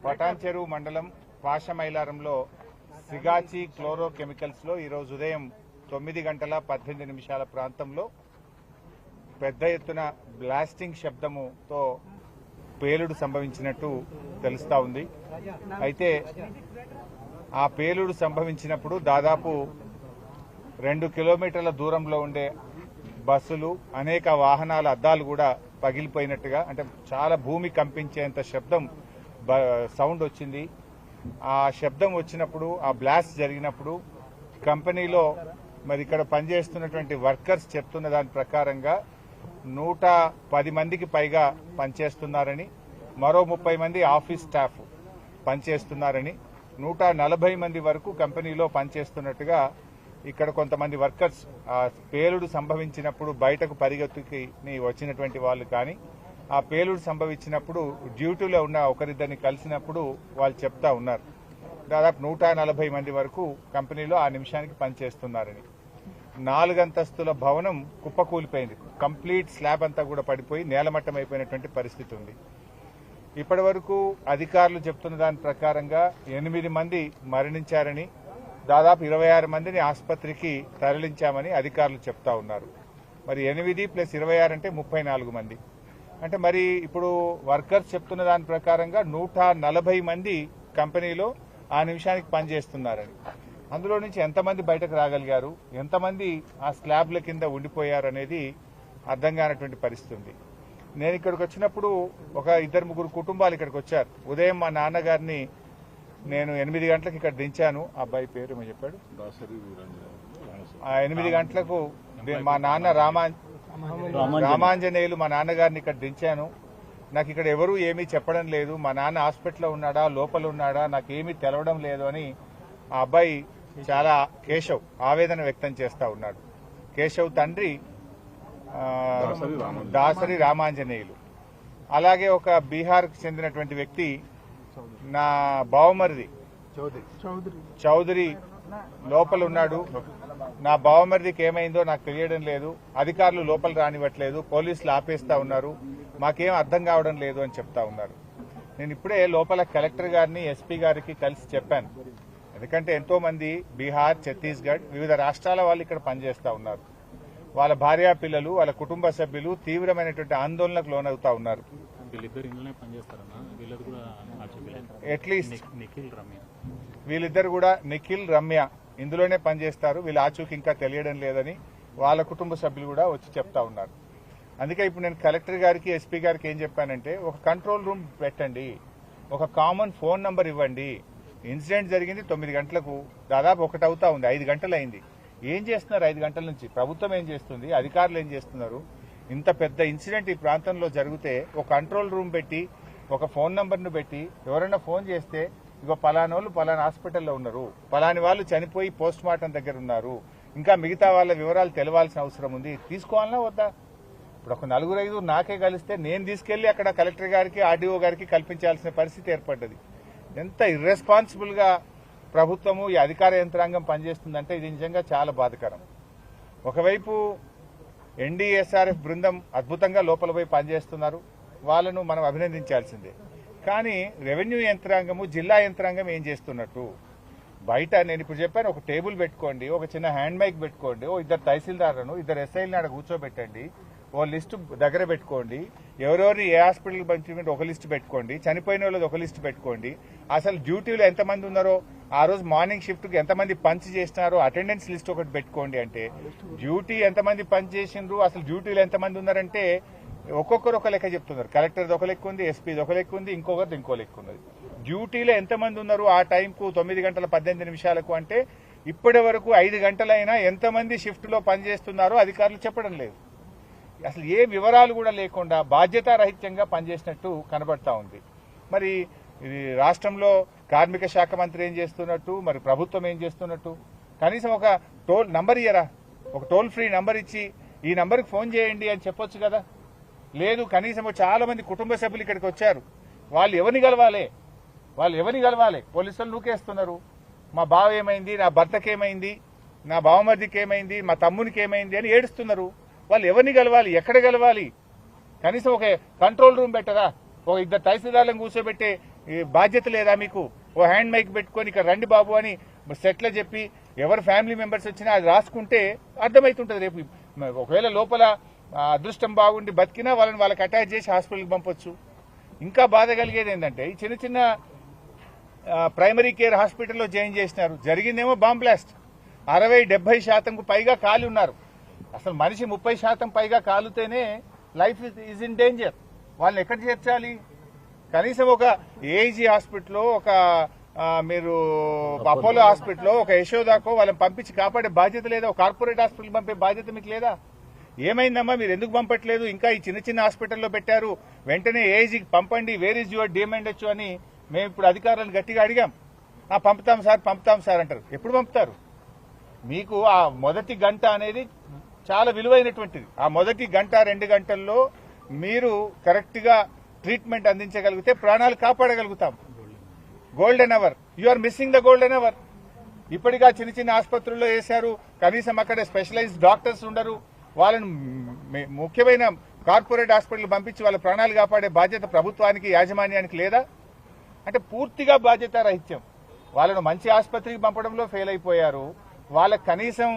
పటాన్చెరు మండలం పాషమైలారంలో Sigachi chloro chemicals లో ఈరోజు ఉదయం 9:18 ప్రాంతంలో పెద్ద ఎత్తున బ్లాస్టింగ్ శబ్దముతో పేలుడు సంభవించినట్టు తెలుస్తా ఉంది. అయితే ఆ పేలుడు సంభవించినప్పుడు దాదాపు 2 కిలోమీటర్ల దూరంలో ఉండే బస్సులు, అనేక వాహనాల అద్దాలు కూడా పగిలిపోయినట్టుగా, అంటే చాలా భూమి కంపించేంత శబ్దం సౌండ్ వచ్చింది. ఆ శబ్దం వచ్చినప్పుడు, ఆ బ్లాస్ట్ జరిగినప్పుడు కంపెనీలో మరి ఇక్కడ పనిచేస్తున్నటువంటి వర్కర్స్ చెప్తున్న దాని ప్రకారంగా 110 మందికి పైగా పనిచేస్తున్నారని, మరో 30 మంది ఆఫీస్ స్టాఫ్ పనిచేస్తున్నారని, 140 మంది వరకు కంపెనీలో పనిచేస్తున్నట్టుగా ఇక్కడ కొంతమంది వర్కర్స్ పేలుడు సంభవించినప్పుడు బయటకు పరిగెత్తుకి వచ్చినటువంటి వాళ్ళు కానీ, ఆ పేలుడు సంభవించినప్పుడు డ్యూటీలో ఉన్న ఒకరిద్దరిని కలిసినప్పుడు వాళ్ళు చెప్తా ఉన్నారు. దాదాపు 140 మంది వరకు కంపెనీలో ఆ నిమిషానికి పనిచేస్తున్నారని. 4 అంతస్తుల భవనం కుప్పకూలిపోయింది. కంప్లీట్ స్లాబ్ అంతా కూడా పడిపోయి నేలమట్టం అయిపోయినటువంటి పరిస్థితి ఉంది. ఇప్పటి వరకు అధికారులు చెప్తున్న దాని ప్రకారంగా 8 మంది మరణించారని, దాదాపు 26 మందిని ఆసుపత్రికి తరలించామని అధికారులు చెప్తా ఉన్నారు. మరి 8 + 26 అంటే 34 మంది. అంటే మరి ఇప్పుడు వర్కర్స్ చెప్తున్న దాని ప్రకారంగా 140 మంది కంపెనీలో ఆ నిమిషానికి పనిచేస్తున్నారని. అందులో నుంచి ఎంతమంది బయటకు రాగలిగారు, ఎంతమంది ఆ స్లాబ్ల కింద ఉండిపోయారు అనేది అర్థం కానటువంటి పరిస్థితి ఉంది. నేను ఇక్కడికి వచ్చినప్పుడు ఒక 2-3 కుటుంబాలు ఇక్కడికి వచ్చారు. ఉదయం మా నాన్నగారిని నేను 8 గంటలకు ఇక్కడ దించాను. అబ్బాయి పేరు ఏమో చెప్పాడు. 8 గంటలకు మా నాన్న రామాంజనేయులు మా నాన్నగారిని ఇక్కడ దించాను. నాకు ఇక్కడ ఎవరూ ఏమీ చెప్పడం లేదు, మా నాన్న హాస్పిటల్లో ఉన్నాడా లోపల ఉన్నాడా నాకేమీ తెలవడం లేదు అని ఆ అబ్బాయి చాలా కేశవ్ ఆవేదన వ్యక్తం చేస్తా ఉన్నాడు. కేశవ్ తండ్రి దాసరి రామాంజనేయులు. అలాగే ఒక బీహార్కు చెందినటువంటి వ్యక్తి నా బావమరిది చౌదరి లోపల ఉన్నాడు. నా బావమరిదికి ఏమైందో నాకు తెలియడం లేదు, అధికారులు లోపల రానివ్వట్లేదు, పోలీసులు ఆపేస్తా ఉన్నారు, మాకేం అర్థం కావడం లేదు అని చెప్తా ఉన్నారు. నేను ఇప్పుడే లోపల కలెక్టర్ గారిని, ఎస్పీ గారికి కలిసి చెప్పాను. ఎందుకంటే ఎంతో మంది బీహార్, ఛత్తీస్గఢ్ వివిధ రాష్ట్రాల వాళ్ళు ఇక్కడ పనిచేస్తా ఉన్నారు. వాళ్ళ భార్యా పిల్లలు, వాళ్ళ కుటుంబ సభ్యులు తీవ్రమైనటువంటి ఆందోళనకు లోనవుతా ఉన్నారు. అట్లీస్ట్ వీళ్ళిద్దరు కూడా నిఖిల్, రమ్య ఇందులోనే పనిచేస్తారు. వీళ్ళ ఆచూకీ ఇంకా తెలియడం లేదని వాళ్ళ కుటుంబ సభ్యులు కూడా వచ్చి చెప్తా ఉన్నారు. అందుకే ఇప్పుడు నేను కలెక్టర్ గారికి, ఎస్పీ గారికి ఏం చెప్పానంటే, ఒక కంట్రోల్ రూమ్ పెట్టండి, ఒక కామన్ ఫోన్ నంబర్ ఇవ్వండి. ఇన్సిడెంట్ జరిగింది 9 గంటలకు, దాదాపు 1 అవుతా ఉంది, 5 గంటలు అయింది. ఏం చేస్తున్నారు 5 గంటల నుంచి? ప్రభుత్వం ఏం చేస్తుంది, అధికారులు ఏం చేస్తున్నారు? ఇంత పెద్ద ఇన్సిడెంట్ ఈ ప్రాంతంలో జరిగితే ఒక కంట్రోల్ రూమ్ పెట్టి, ఒక ఫోన్ నంబర్ను పెట్టి, ఎవరైనా ఫోన్ చేస్తే ఇగో పలానోళ్ళు పలానా హాస్పిటల్లో ఉన్నారు, పలాని వాళ్ళు చనిపోయి పోస్ట్ మార్టం దగ్గర ఉన్నారు, ఇంకా మిగతా వాళ్ళ వివరాలు తెలవాల్సిన అవసరం ఉంది, తీసుకోవాలన్నా వద్దా? ఇప్పుడు ఒక 4-5 నాకే కలిస్తే నేను తీసుకెళ్లి అక్కడ కలెక్టర్ గారికి, ఆర్డీఓ గారికి కల్పించాల్సిన పరిస్థితి ఏర్పడ్డది. ఎంత ఇర్రెస్పాన్సిబుల్ గా ప్రభుత్వము, ఈ అధికార యంత్రాంగం పనిచేస్తుందంటే ఇది నిజంగా చాలా బాధాకరం. ఒకవైపు ఎన్డీఎస్ఆర్ఎఫ్ బృందం అద్భుతంగా లోపల పోయి పనిచేస్తున్నారు, వాళ్ళను మనం అభినందించాల్సిందే. కానీ రెవెన్యూ యంత్రాంగము, జిల్లా యంత్రాంగం ఏం చేస్తున్నట్టు? బయట నేను ఇప్పుడు చెప్పాను, ఒక టేబుల్ పెట్టుకోండి, ఒక చిన్న హ్యాండ్ మైక్ పెట్టుకోండి, ఓ 2 తహసీల్దార్లను, 2 ఎస్ఐలను ఆడ కూర్చోబెట్టండి, ఓ లిస్టు దగ్గర పెట్టుకోండి, ఎవరెవరిని ఏ హాస్పిటల్కి పంపించమంటే ఒక లిస్టు పెట్టుకోండి, చనిపోయిన వాళ్ళది ఒక లిస్టు పెట్టుకోండి, అసలు డ్యూటీలో ఎంతమంది ఉన్నారో, ఆ రోజు మార్నింగ్ షిఫ్ట్కి ఎంతమంది పంచ్ చేసినారో అటెండెన్స్ లిస్ట్ ఒకటి పెట్టుకోండి. అంటే డ్యూటీ ఎంతమంది పంచ్ చేసిండ్రు, అసలు డ్యూటీలో ఎంతమంది ఉన్నారంటే ఒక్కొక్కరు ఒక లెక్క చెప్తున్నారు. కలెక్టర్ది ఒక లెక్క ఉంది, ఎస్పీది ఒక లెక్క ఉంది, ఇంకొకరిది ఇంకో లెక్క ఉన్నది. డ్యూటీలో ఎంతమంది ఉన్నారు ఆ టైంకు 9:18 అంటే ఇప్పటి వరకు 5 గంటలైనా ఎంతమంది షిఫ్ట్లో పనిచేస్తున్నారో అధికారులు చెప్పడం లేదు. అసలు ఏ వివరాలు కూడా లేకుండా బాధ్యతారహిత్యంగా పనిచేసినట్టు కనబడతా ఉంది. మరి రాష్ట్రంలో కార్మిక శాఖ మంత్రి ఏం చేస్తున్నట్టు, మరి ప్రభుత్వం ఏం చేస్తున్నట్టు? కనీసం ఒక టోల్ నంబర్ ఇయ్యరా, ఒక టోల్ ఫ్రీ నంబర్ ఇచ్చి ఈ నంబర్కి ఫోన్ చేయండి అని చెప్పొచ్చు కదా. లేదు, కనీసం చాలా మంది కుటుంబ సభ్యులు ఇక్కడికి వచ్చారు, వాళ్ళు ఎవరిని కలవాలి? పోలీసులు నూకేస్తున్నారు. మా బావ ఏమైంది, నా భర్తకి ఏమైంది, నా బావమర్దికి ఏమైంది, మా తమ్మునికి ఏమైంది అని ఏడుస్తున్నారు. వాళ్ళు ఎవరిని కలవాలి, ఎక్కడ కలవాలి? కనీసం ఒక కంట్రోల్ రూమ్ పెట్టరా? ఒక ఇద్దరు తహసీల్దార్లను కూర్చోబెట్టే బాధ్యత లేదా మీకు? ఓ హ్యాండ్ మైక్ పెట్టుకొని ఇక్కడ రండి బాబు అని సెట్లో చెప్పి ఎవరు ఫ్యామిలీ మెంబర్స్ వచ్చినా అది రాసుకుంటే అర్థమవుతుంటుంది. రేపు ఒకవేళ లోపల అదృష్టం బాగుండి బతికినా వాళ్ళకి అటాచ్ చేసి హాస్పిటల్కి పంపొచ్చు. ఇంకా బాధ కలిగేది ఏంటంటే ఈ చిన్న చిన్న ప్రైమరీ కేర్ హాస్పిటల్లో జాయిన్ చేసినారు, జరిగిందేమో బాంబ్ బ్లాస్ట్. 60-70% పైగా కాలి ఉన్నారు. అసలు మనిషి 30% పైగా కాలుతేనే లైఫ్ ఈజ్ ఇన్ డేంజర్. వాళ్ళని ఎక్కడ చేర్చాలి? కనీసం ఒక ఏఐజీ హాస్పిటల్లో, ఒక మీరు అపోలో హాస్పిటల్లో, ఒక యశోదాకో వాళ్ళని పంపించి కాపాడే బాధ్యత లేదా? ఒక కార్పొరేట్ హాస్పిటల్ పంపే బాధ్యత మీకు లేదా? ఏమైందమ్మా, మీరు ఎందుకు పంపట్లేదు? ఇంకా ఈ చిన్న చిన్న హాస్పిటల్లో పెట్టారు, వెంటనే ఏఐజీకి పంపండి, వేర్ ఈజ్ యువర్ డిమాండ్ అని మేము ఇప్పుడు అధికారులను గట్టిగా అడిగాం. పంపుతాం సార్ అంటారు. ఎప్పుడు పంపుతారు? మీకు ఆ మొదటి గంట అనేది చాలా విలువైనటువంటిది. ఆ మొదటి గంట 2 గంటల్లో మీరు కరెక్ట్ గా ట్రీట్మెంట్ అందించగలిగితే ప్రాణాలు కాపాడగలుగుతాం. Golden hour, you are missing the golden hour. ఇప్పటిగా చిన్న చిన్న ఆసుపత్రుల్లో వేశారు, కనీసం అక్కడ స్పెషలైజ్డ్ డాక్టర్స్ ఉండరు. వాళ్ళని ముఖ్యమైన కార్పొరేట్ హాస్పిటల్ పంపించి వాళ్ళ ప్రాణాలు కాపాడే బాధ్యత ప్రభుత్వానికి, యాజమాన్యానికి లేదా? అంటే పూర్తిగా బాధ్యత రహిత్యం. వాళ్ళను మంచి ఆసుపత్రికి పంపడంలో ఫెయిల్ అయిపోయారు. వాళ్ళకు కనీసం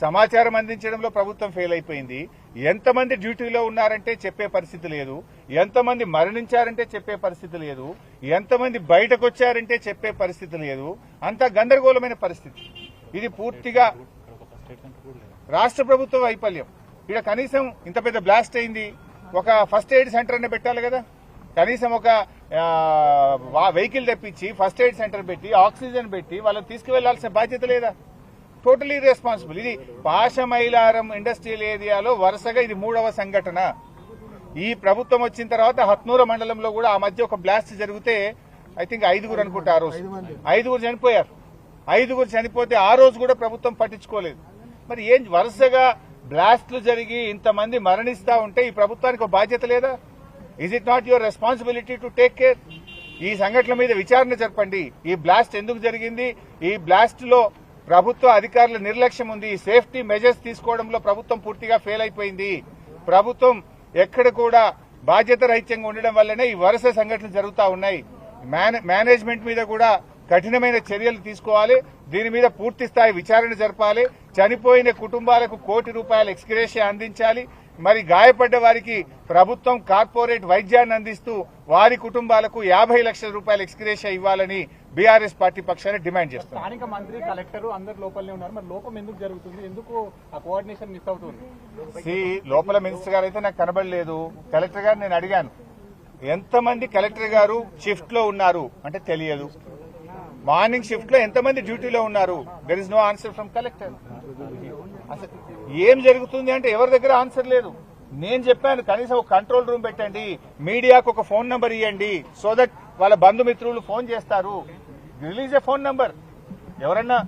సమాచారం అందించడంలో ప్రభుత్వం ఫెయిల్ అయిపోయింది. ఎంతమంది డ్యూటీలో ఉన్నారంటే చెప్పే పరిస్థితి లేదు, ఎంతమంది మరణించారంటే చెప్పే పరిస్థితి లేదు, ఎంతమంది బయటకు వచ్చారంటే చెప్పే పరిస్థితి లేదు. అంతా గందరగోళమైన పరిస్థితి. ఇది పూర్తిగా రాష్ట్ర ప్రభుత్వ వైఫల్యం. ఇక్కడ కనీసం ఇంత పెద్ద బ్లాస్ట్ అయింది, ఒక ఫస్ట్ ఎయిడ్ సెంటర్ అనే పెట్టాలి కదా. కనీసం ఒక వెహికల్ తెప్పించి ఫస్ట్ ఎయిడ్ సెంటర్ పెట్టి ఆక్సిజన్ పెట్టి వాళ్ళని తీసుకువెళ్లాల్సిన బాధ్యత లేదా? Totally responsible. ఇది పాశమైలారం ఇండస్ట్రియల్ ఏరియాలో వరుసగా ఇది 3వ సంఘటన. ఈ ప్రభుత్వం వచ్చిన తర్వాత హత్నూర మండలంలో కూడా ఆ మధ్య ఒక బ్లాస్ట్ జరిగితే ఐ థింక్ 5 అనుకుంటా. ఆ రోజు 5 చనిపోయారు. 5 చనిపోతే ఆ రోజు కూడా ప్రభుత్వం పట్టించుకోలేదు. మరి ఏం వరుసగా బ్లాస్ట్లు జరిగి ఇంతమంది మరణిస్తా ఉంటే ఈ ప్రభుత్వానికి ఒక బాధ్యత లేదా? Is it not your responsibility to take care? ఈ సంఘటన మీద విచారణ జరపండి. ఈ బ్లాస్ట్ ఎందుకు జరిగింది? ఈ బ్లాస్ట్ లో ప్రభుత్వ అధికారుల నిర్లక్ష్యం ఉంది. సేఫ్టీ మెజర్స్ తీసుకోవడంలో ప్రభుత్వం పూర్తిగా ఫెయిల్ అయిపోయింది. ప్రభుత్వం ఎక్కడ కూడా బాధ్యత రహిత్యంగా ఉండడం వల్లనే ఈ వరుస సంఘటనలు జరుగుతూ ఉన్నాయి. మేనేజ్మెంట్ మీద కూడా కఠినమైన చర్యలు తీసుకోవాలి. దీని మీద పూర్తి స్థాయి విచారణ జరపాలి. చనిపోయిన కుటుంబాలకు ₹1 ఎక్స్గ్రేషియా అందించాలి. మరి గాయపడ్డ వారికి ప్రభుత్వం కార్పొరేట్ వైద్యాన్ని అందిస్తూ వారి కుటుంబాలకు ₹50 లక్షల ఎక్స్గ్రేషియా ఇవ్వాలని బీఆర్ఎస్ పార్టీ పక్షాన డిమాండ్ చేస్తారు. స్థానిక మంత్రి, కలెక్టర్ అందరు లోపలనే ఉన్నారు. మరి లోపం ఎందుకు జరుగుతుంది? ఎందుకు ఆ కోఆర్డినేషన్ మిస్ అవుతుంది? లోపల మినిస్టర్ గారు అయితే నాకు కనబడలేదు. కలెక్టర్ గారు నేను అడిగాను, ఎంతమంది కలెక్టర్ గారు షిఫ్ట్ లో ఉన్నారు అంటే తెలియదు. మార్నింగ్ షిఫ్ట్ లో ఎంతమంది డ్యూటీలో ఉన్నారు? There is no answer from collector. అసలు ఏం జరుగుతుంది అంటే ఎవరి దగ్గర ఆన్సర్ లేదు. నేను చెప్పాను, కనీసం ఒక కంట్రోల్ రూమ్ పెట్టండి, మీడియాకు ఒక ఫోన్ నంబర్ ఇవ్వండి, సో దట్ వాళ్ళ బంధుమిత్రులు ఫోన్ చేస్తారు. రిలీజ్ ఏ ఫోన్ నంబర్. ఎవరన్నా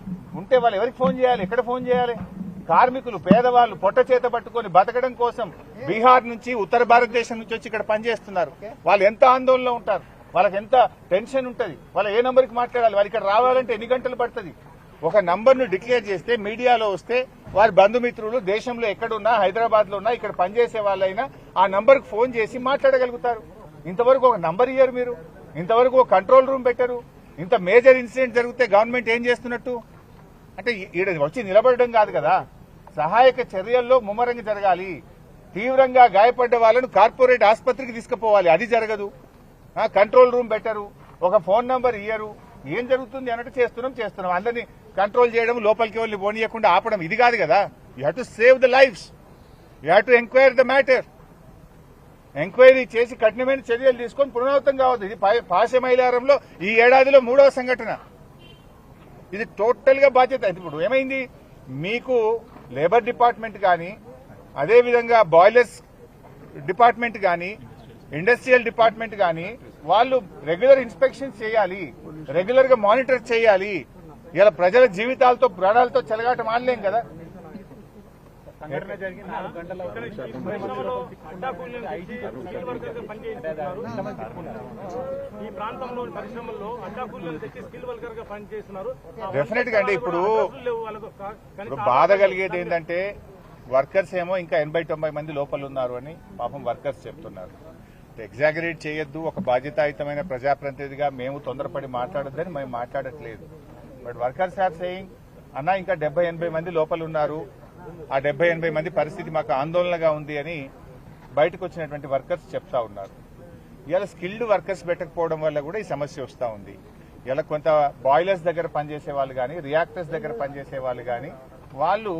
ఉంటే వాళ్ళు ఎవరికి ఫోన్ చేయాలి, ఎక్కడ ఫోన్ చేయాలి? కార్మికులు, పేదవాళ్ళు పొట్ట చేత పట్టుకొని బతకడం కోసం బీహార్ నుంచి, ఉత్తర భారతదేశం నుంచి వచ్చి ఇక్కడ పనిచేస్తున్నారు. వాళ్ళు ఎంత ఆందోళనలో ఉంటారు, వాళ్ళకి ఎంత టెన్షన్ ఉంటుంది, వాళ్ళు ఏ నంబర్కి మాట్లాడాలి, వాళ్ళు ఇక్కడ రావాలంటే ఎన్ని గంటలు పడుతుంది? ఒక నంబర్ను డిక్లేర్ చేస్తే మీడియాలో వస్తే వారి బంధుమిత్రులు దేశంలో ఎక్కడున్నా, హైదరాబాద్ లో ఉన్నా, ఇక్కడ పనిచేసే వాళ్ళైనా ఆ నంబర్కి ఫోన్ చేసి మాట్లాడగలుగుతారు. ఇంతవరకు ఒక నంబర్ ఇయ్యారు మీరు, ఇంతవరకు ఒక కంట్రోల్ రూమ్ పెట్టారు. ఇంత మేజర్ ఇన్సిడెంట్ జరిగితే గవర్నమెంట్ ఏం చేస్తున్నట్టు? అంటే ఈడ వచ్చి నిలబడడం కాదు కదా, సహాయక చర్యల్లో ముమ్మరంగా జరగాలి. తీవ్రంగా గాయపడ్డ వాళ్ళను కార్పొరేట్ ఆసుపత్రికి తీసుకుపోవాలి, అది జరగదు. కంట్రోల్ రూమ్ పెట్టరు, ఒక ఫోన్ నంబర్ ఇయ్యరు. ఏం జరుగుతుంది అన్నట్టు చేస్తున్నాం. అందరినీ కంట్రోల్ చేయడం, లోపలికి వెళ్ళి పోనీయకుండా ఆపడం ఇది కాదు కదా. You have to save the lives, you have to enquiry the matter. Enquiry చేసి కఠినమైన చర్యలు తీసుకొని పునరావృతం కావద్దు. ఇది పాశమైలారంలో ఈ ఏడాదిలో 3వ సంఘటన. ఇది టోటల్ గా బాధ్యత. ఇప్పుడు ఏమైంది, మీకు లేబర్ డిపార్ట్మెంట్ కానీ, అదేవిధంగా బాయిలర్స్ డిపార్ట్మెంట్ కానీ, ఇండస్ట్రియల్ డిపార్ట్మెంట్ కానీ వాళ్ళు రెగ్యులర్ ఇన్స్పెక్షన్స్ చేయాలి, రెగ్యులర్ గా మానిటర్ చేయాలి. ఇలా ప్రజల జీవితాలతో, ప్రాణాలతో చెలగాటం ఆడలేం కదా. సంఘటన జరిగిన 4 గంటల ఈ ప్రాంతంలోని పరిశ్రమల్లో అడ్డా కూలీలను తెచ్చి స్కిల్ వర్కర్ గా పనిచేస్తున్నారు. డెఫినెట్ గా అండి. ఇప్పుడు బాధ కలిగేది ఏంటంటే వర్కర్స్ ఏమో ఇంకా 80-90 మంది లోపల ఉన్నారు అని పాపం వర్కర్స్ చెప్తున్నారు. ఎగ్జాగరేట్ చేయొద్దు. ఒక బాధ్యతాయుతమైన ప్రజాప్రతినిధిగా మేము తొందరపడి మాట్లాడొద్దని మేము మాట్లాడట్లేదు. బట్ వర్కర్స్ ఆర్ సేయింగ్ అన్న ఇంకా 70-80 మంది లోపల ఉన్నారు, ఆ 70-80 మంది పరిస్థితి మాకు ఆందోళనగా ఉంది అని బయటకు వచ్చినటువంటి వర్కర్స్ చెప్తా ఉన్నారు. ఇలా స్కిల్డ్ వర్కర్స్ పెట్టకపోవడం వల్ల కూడా ఈ సమస్య వస్తూ ఉంది. ఇలా కొంత బాయిలర్స్ దగ్గర పనిచేసే వాళ్ళు కానీ, రియాక్టర్స్ దగ్గర పనిచేసే వాళ్ళు కానీ వాళ్ళు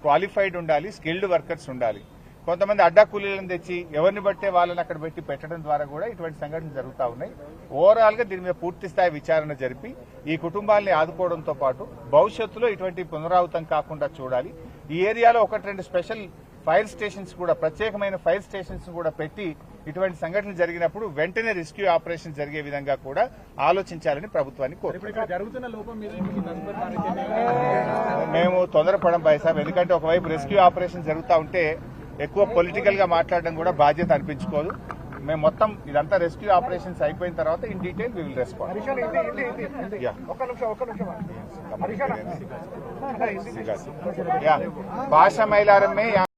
క్వాలిఫైడ్ ఉండాలి, స్కిల్డ్ వర్కర్స్ ఉండాలి. కొంతమంది అడ్డా కూలీలను తెచ్చి ఎవరిని బట్టే వాళ్ళని అక్కడ పెట్టి పెట్టడం ద్వారా కూడా ఇటువంటి సంఘటనలు జరుగుతూ ఉన్నాయి. ఓవరాల్ గా దీని మీద పూర్తి స్థాయి విచారణ జరిపి ఈ కుటుంబాలని ఆదుకోవడంతో పాటు భవిష్యత్తులో ఇటువంటి పునరావృతం కాకుండా చూడాలి. ఈ ఏరియాలో 1-2 స్పెషల్ ఫైర్ స్టేషన్స్ కూడా, ప్రత్యేకమైన ఫైర్ స్టేషన్స్ కూడా పెట్టి ఇటువంటి సంఘటనలు జరిగినప్పుడు వెంటనే రెస్క్యూ ఆపరేషన్ జరిగే విధంగా కూడా ఆలోచించాలని ప్రభుత్వాన్ని కోరుతున్నాం. జరుగుతున్న లోపం మీద మీ తదుపరి కార్యాచరణ మేము తొందరపడం సాబ్, ఎందుకంటే ఒకవైపు రెస్క్యూ ఆపరేషన్ జరుగుతూ ఉంటే ఎక్కువ పొలిటికల్ గా మాట్లాడడం కూడా బాధ్యత అనిపించుకోదు. మేము మొత్తం ఇదంతా రెస్క్యూ ఆపరేషన్స్ అయిపోయిన తర్వాత in detail we will respond. Pashamylaram May